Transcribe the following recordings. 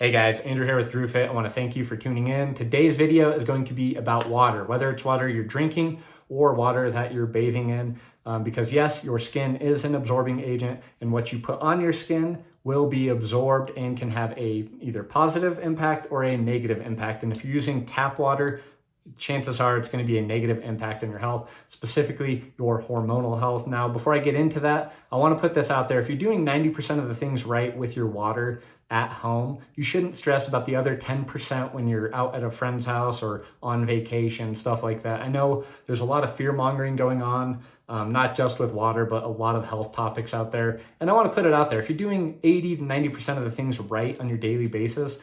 Hey guys, Andrew here with DrewFit. I want to thank you for tuning in. Today's video is going to be about water, whether it's water you're drinking or water that you're bathing in. Because yes, your skin is an absorbing agent, and what you put on your skin will be absorbed and can have a either positive impact or a negative impact. And if you're using tap water, chances are it's going to be a negative impact on your health, specifically your hormonal health. Now, before I get into that, I want to put this out there. If you're doing 90% of the things right with your water at home, you shouldn't stress about the other 10% when you're out at a friend's house or on vacation, stuff like that. I know there's a lot of fear mongering going on, not just with water, but a lot of health topics out there. And I want to put it out there. If you're doing 80 to 90% of the things right on your daily basis,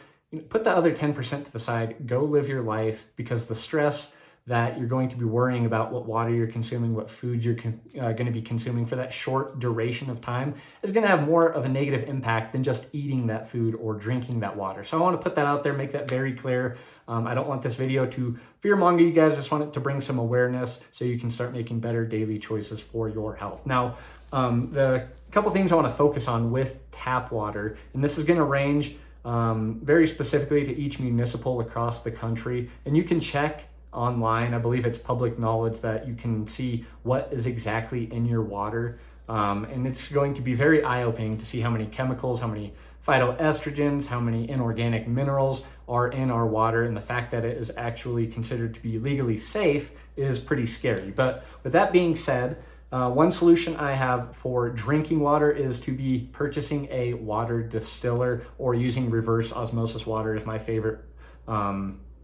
put the other 10% to the side, go live your life, because the stress that you're going to be worrying about what water you're consuming, what food you're going to be consuming for that short duration of time is going to have more of a negative impact than just eating that food or drinking that water. So I want to put that out there, make that very clear. I don't want this video to fearmonger you guys. I just want it to bring some awareness so you can start making better daily choices for your health. Now, the couple things I want to focus on with tap water, and this is going to range very specifically to each municipal across the country, and you can check online. I believe it's public knowledge that you can see what is exactly in your water, and it's going to be very eye-opening to see how many chemicals, how many phytoestrogens, how many inorganic minerals are in our water, and the fact that it is actually considered to be legally safe is pretty scary. But with that being said, one solution I have for drinking water is to be purchasing a water distiller, or using reverse osmosis water is my favorite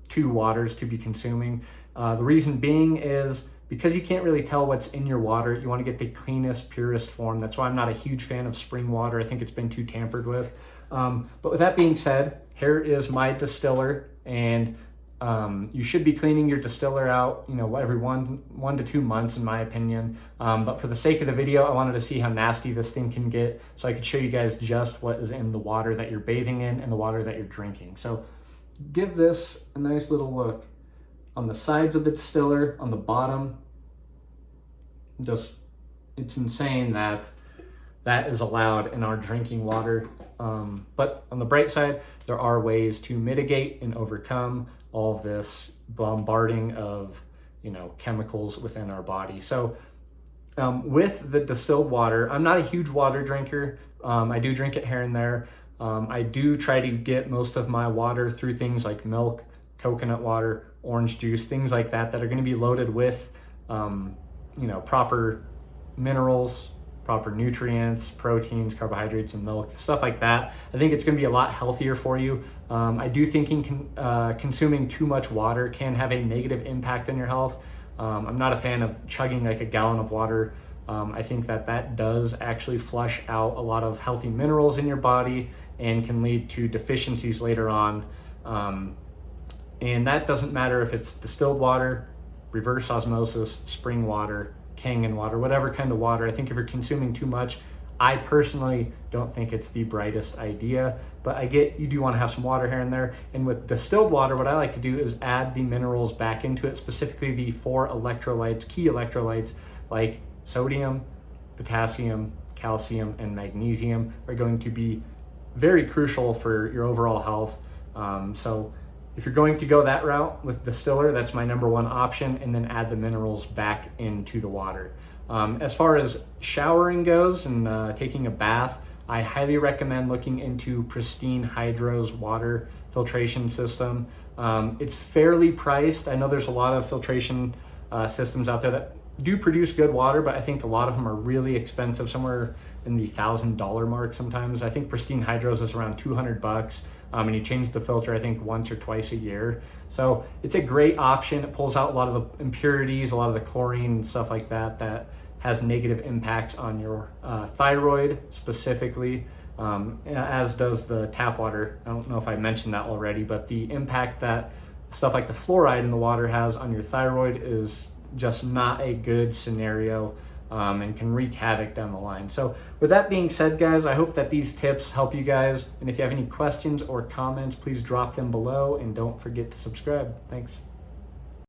two waters to be consuming. The reason being is because you can't really tell what's in your water. You want to get the cleanest, purest form. That's why I'm not a huge fan of spring water. I think it's been too tampered with. But with that being said, here is my distiller, and you should be cleaning your distiller out, every one to 2 months, in my opinion. But for the sake of the video, I wanted to see how nasty this thing can get, so I could show you guys just what is in the water that you're bathing in and the water that you're drinking. So give this a nice little look. On the sides of the distiller, on the bottom, it's insane that that is allowed in our drinking water. But on the bright side, there are ways to mitigate and overcome all of this bombarding of chemicals within our body. So with the distilled water, I'm not a huge water drinker. I do drink it here and there. I do try to get most of my water through things like milk, coconut water, orange juice, things like that are going to be loaded with proper minerals, proper nutrients, proteins, carbohydrates, and milk, stuff like that. I think it's going to be a lot healthier for you. I do think consuming too much water can have a negative impact on your health. I'm not a fan of chugging like a gallon of water. I think that does actually flush out a lot of healthy minerals in your body and can lead to deficiencies later on. And that doesn't matter if it's distilled water, reverse osmosis, spring water, Kangen water, whatever kind of water. I think if you're consuming too much, I personally don't think it's the brightest idea, but I get you do want to have some water here and there. And with distilled water, what I like to do is add the minerals back into it, specifically the 4 electrolytes, key electrolytes, like sodium, potassium, calcium, and magnesium are going to be very crucial for your overall health. So if you're going to go that route with distiller, that's my number one option, and then add the minerals back into the water. As far as showering goes and taking a bath, I highly recommend looking into Pristine Hydro's water filtration system. It's fairly priced. I know there's a lot of filtration systems out there that do produce good water, but I think a lot of them are really expensive, somewhere in the $1,000 mark sometimes. I think Pristine Hydro's is around $200, and you change the filter, I think, once or twice a year. So it's a great option. It pulls out a lot of the impurities, a lot of the chlorine and stuff like that has negative impacts on your thyroid specifically, as does the tap water. I don't know if I mentioned that already, but the impact that stuff like the fluoride in the water has on your thyroid is just not a good scenario, and can wreak havoc down the line. So with that being said, guys, I hope that these tips help you guys. And if you have any questions or comments, please drop them below, and don't forget to subscribe. Thanks.